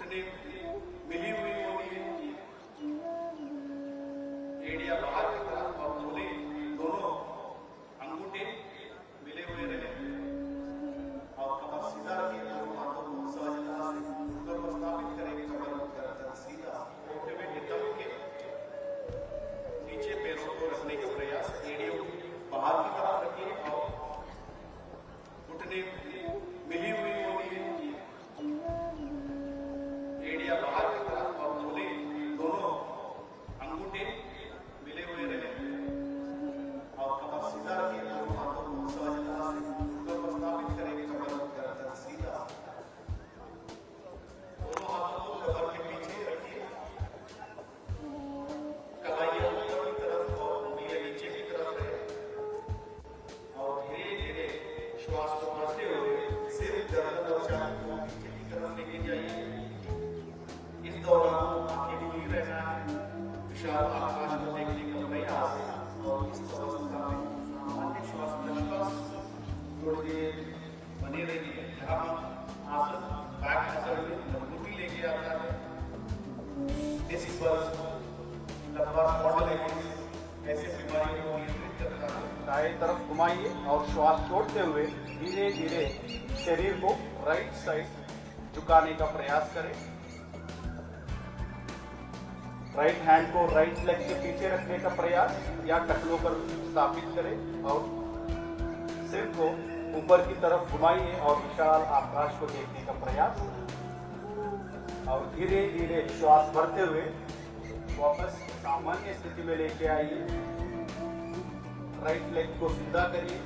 घुटने मिली हुई होती है, एड़िया बाहर की तरफ और मूले दोनों अंगूठे मिले हुए रहे और कमर सीधा रखिए। दोनों हाथों को सहजता से ऊपर पर स्थापित करें। कमर गर्दन सीधा होते हुए नितंब के नीचे पैरों को रखने का प्रयास। एड़ियों बाहर की तरफ रखिए और घुटने मिली हुई होती है, एड़िया बाहर की तरफ और मूले दोनों अंगूठे मिले हुए रहे और कमर सीधा रखिए। दोनों हाथों को सहजता से ऊपर पर स्थापित करें। कमर गर्दन सीधा, दोनों हाथों को कमर के पीछे रखिए। कलाइयां ऊपर की तरफ और उंगलियां नीचे की तरफ रहे और धीरे धीरे श्वास को बढ़ते हुए सिर गर्दन और छाती को पीछे की तरफ लेके जाइए। इस दौरान आंखें खुली रहना है, विशाल आकाश को देखने का प्रयास और इस अवस्था में सामान्य श्वास प्रश्वास थोड़ी देर बने रहिए। यहाँ आसन बैक मसल में मजबूती लेके आता है। दिस पर लंबा स्पॉन्डिलाइटिस ऐसे बीमारियों को नियंत्रित करता है। दाएं तरफ घुमाइए और श्वास छोड़ते हुए धीरे धीरे शरीर को राइट साइड झुकाने का प्रयास करें। राइट हैंड को राइट लेग के पीछे रखने का प्रयास या टखनों पर स्थापित करें और सिर को ऊपर की तरफ घुमाइए और विशाल आकाश को देखने का प्रयास और धीरे धीरे श्वास भरते हुए वापस सामान्य स्थिति में लेके आइए। राइट लेग को सीधा करिए।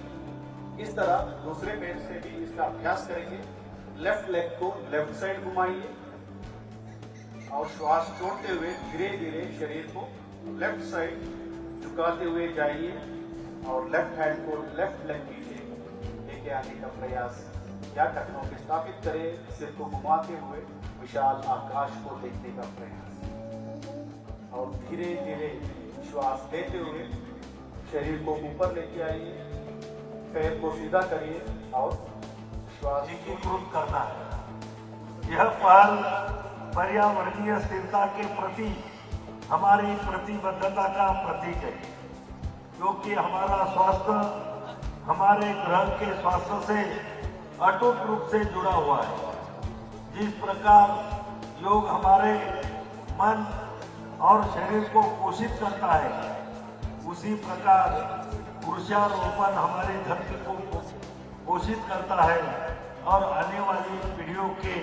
इस तरह दूसरे पैर से भी इसका अभ्यास करेंगे। लेफ्ट लेग को लेफ्ट साइड घुमाइए और श्वास छोड़ते हुए धीरे धीरे शरीर को लेफ्ट साइड झुकाते हुए जाइए और लेफ्ट हैंड को लेफ्ट लेग पीछे लेके आने का प्रयास या टखनों पे स्थापित करें। सिर को घुमाते हुए विशाल आकाश को देखने का प्रयास और धीरे धीरे श्वास लेते हुए शरीर को ऊपर लेके आइए। पैर को सीधा करिए और श्वास एकीकृत करना है। यह पहल पर्यावरणीय स्थिरता के प्रति हमारी प्रतिबद्धता का प्रतीक है, क्योंकि हमारा स्वास्थ्य हमारे ग्रह के स्वास्थ्य से अटूट रूप से जुड़ा हुआ है। जिस प्रकार योग हमारे मन और शरीर को पोषित करता है, उसी प्रकार वृक्षारोपण हमारे धरती को पोषित करता है और आने वाली पीढ़ियों के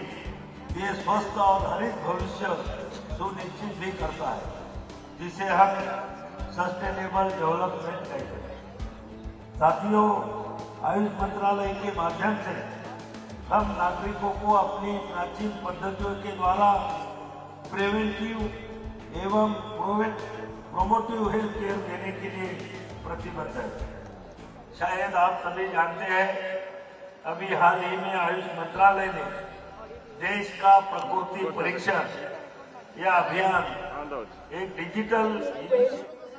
लिए स्वस्थ और हरित भविष्य सुनिश्चित भी करता है, जिसे हम सस्टेनेबल डेवलपमेंट कहते हैं। साथियों, आयुष मंत्रालय के माध्यम से हम नागरिकों को अपनी प्राचीन पद्धतियों के द्वारा प्रिवेंटिव एवं प्रोमोटिव हेल्थ केयर देने के लिए प्रतिबद्ध है। शायद आप सभी जानते हैं, अभी हाल ही में आयुष मंत्रालय ने देश का प्रकृति परीक्षण यह अभियान एक डिजिटल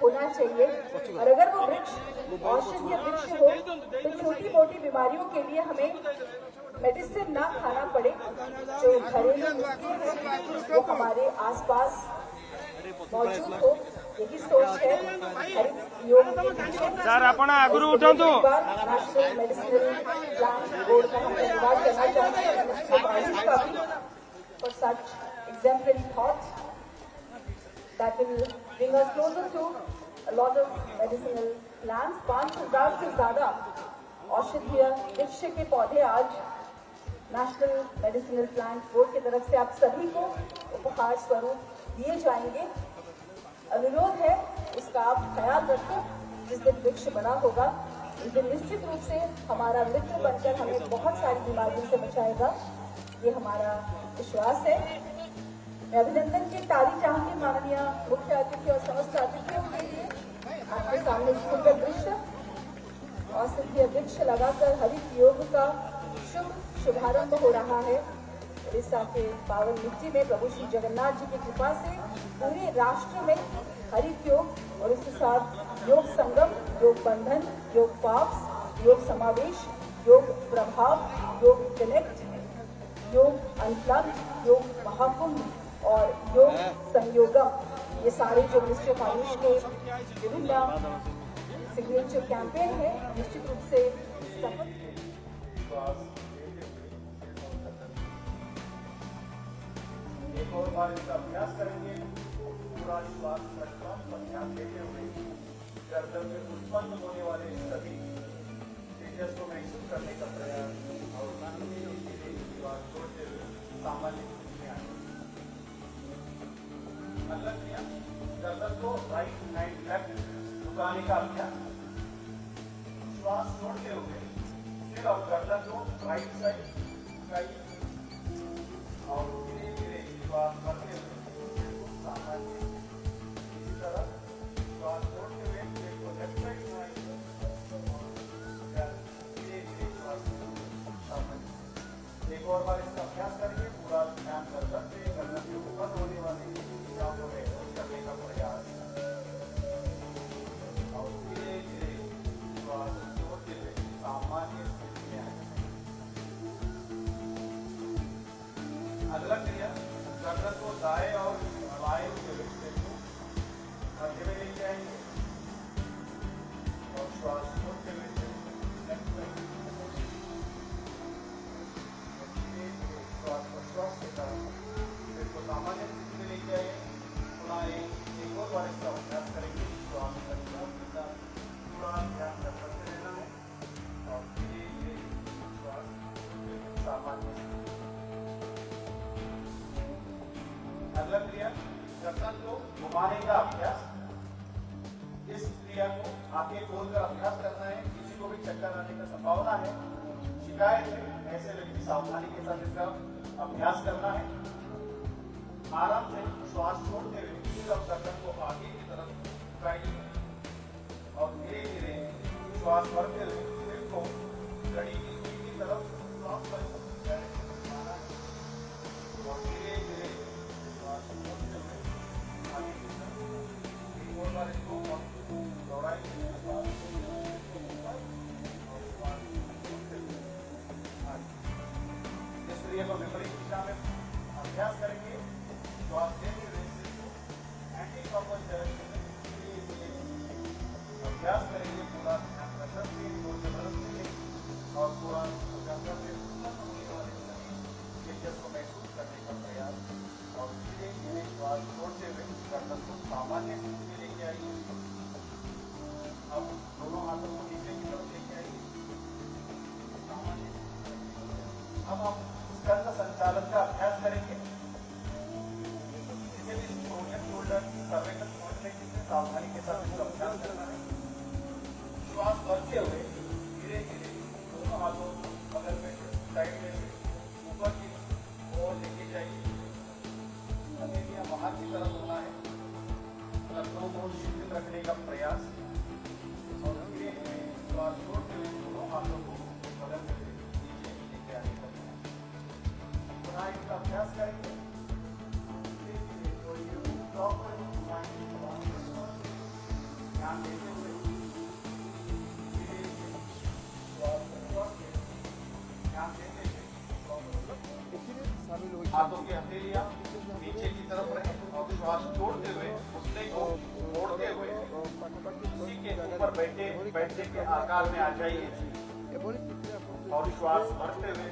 होना चाहिए और अगर वो वृक्ष औषधीय वृक्ष हो तो छोटी मोटी बीमारियों के लिए हमें मेडिसिन ना खाना पड़े। जो घरेलू नुस्खे हैं वो हमारे आसपास मौजूद हो, यही सोच है हरित योग के पीछे। सर आपण आगुरु उठंतु नेशनल मेडिसिनल प्लांट बोर्ड का हम धन्यवाद करना चाहते हैं मिनिस्टर आयुष का भी for such exemplary thoughts that will bring us closer to a lot of medicinal plants। 5,000 से ज्यादा औषधीय वृक्ष के पौधे आज नेशनल मेडिसिनल प्लांट बोर्ड की तरफ से आप सभी को उपहार स्वरूप दिए जाएंगे। अनुरोध है उसका आप ख्याल रखें। जिस दिन वृक्ष बड़ा होगा उस दिन निश्चित रूप से हमारा मित्र बनकर हमें बहुत सारी बीमारियों से बचाएगा, ये हमारा विश्वास है। मैं अभिनंदन की ताली चाहूंगी माननीय मुख्य अतिथि और समस्त अतिथियों के लिए। आपके सामने सुंदर दृश्य औषधीय वृक्ष लगाकर हरित योग का शुभारंभ हो रहा है। उड़ीसा के पावन मिट्टी में प्रभु श्री जगन्नाथ जी की कृपा से पूरे राष्ट्र में हरित योग और उसके साथ योग संगम, योग बंधन, योग पाव्स, योग समावेश, योग प्रभाव, योग कनेक्ट, योग अनप्लग्ड, योग महाकुंभ और योग संयोगम, ये सारे जो मिनिस्ट्री ऑफ आयुष के विभिन्न सिग्नेचर कैंपेन है, निश्चित रूप से सफल। एक और बार इसका अभ्यास करेंगे। पूरा श्वास प्रश्वास पर ध्यान देते हुए गर्दन में उत्पन्न होने वाले सभी चेंजेस को महसूस करने का प्रयास और श्वास छोड़ते हुए सामान्य स्थिति में आए। मतलब किया गर्दन को राइट हैंड लेफ्ट झुकाने का अभ्यास। श्वास छोड़ते हुए फिर आप गर्दन को राइट साइड झुकाइए और धीरे धीरे श्वास भरते हुए सामान्य। इसी तरह श्वास छोड़ते हुए पेट को लेफ्ट साइड घुमाइए और धीरे धीरे श्वास सामान्य। एक और बार इसका अभ्यास करिए। पूरा ध्यान गर्दन पे, गर्दन के ऊपर होने वाली क्रियाओं को महसूस करने का प्रयास और धीरे धीरे श्वास छोड़ते हुए सामान्य स्थिति में आए। अगला क्रिया गर्दन को दाएं और बाएं के मध्य में ले जाएंगे और श्वास छोड़ते हुए लेफ्ट साइड श्वास प्रश्वास के साथ सिर को सामान्य स्थिति में ले जाए। पुनः एक और बार इसका अभ्यास करेंगे। श्वास प्रश्वास के साथ पूरा ध्यान रखते रहना है और धीरे धीरे श्वास सामान्य। अगला क्रिया गर्दन को घुमाने का अभ्यास। इस क्रिया को आगे खोलकर अभ्यास करना है। किसी को भी चक्कर आने का संभावना है, शिकायत है, ऐसे व्यक्ति सावधानी के साथ इसका अभ्यास करना है। आराम से श्वास छोड़ते हुए फिर आप गर्दन को आगे की तरफ झुकाइए और धीरे धीरे श्वास भरते हुए सिर को घड़ी की सुई की तरफ श्वास और धीरे धीरे श्वास छोड़ते हुए आगे की तरफ एक और बार इसको दौड़ाइए और श्वास छोड़ते हुए आगे। इस क्रिया को विपरीत दिशा में अभ्यास करेंगे। श्वास लेते हुए सिर को एंटी क्लॉकवाइज डायरेक्शन में धीरे धीरे अभ्यास करेंगे। पूरा ध्यान रखेंगे, जोर जबरदस्ती से और पूरा अभ्यास करते होने वाले चेंजेस को महसूस करने का प्रयास और धीरे धीरे श्वास छोड़ते हुए गर्दन को सामान्य स्थिति में लेके आइए। अब दोनों हाथों को नीचे की तरफ लेके आइए सामान्य। अब आप स्कंद संचालन का अभ्यास करेंगे। इसे भी फ्रोजन शोल्डर सर्विकल स्मॉलेक्टिव से सावधानी के साथ इसका अभ्यास करना है। श्वास भरते हुए धीरे धीरे दोनों हाथों बगल में साइड में से ऊपर की ओर लेके जाइए। हथेलियां बाहर की तरफ होना है। कदमों को शिथिल रखने का प्रयास और धीरे धीरे श्वास छोड़ते हुए दोनों हाथों को बगल में नीचे लेके आने का प्रयास। पुनः इसका अभ्यास करेंगे। धीरे धीरे थोड़ी प्रॉपर ध्यान देते हुए धीरे धीरे श्वास प्रश्वास में ध्यान देते हुए हाथों की हथेलियां नीचे की तरफ रहे और श्वास छोड़ते हुए घुटने को मोड़ते हुए उसी के ऊपर बैठने के आकार में आ जाइए और श्वास भरते हुए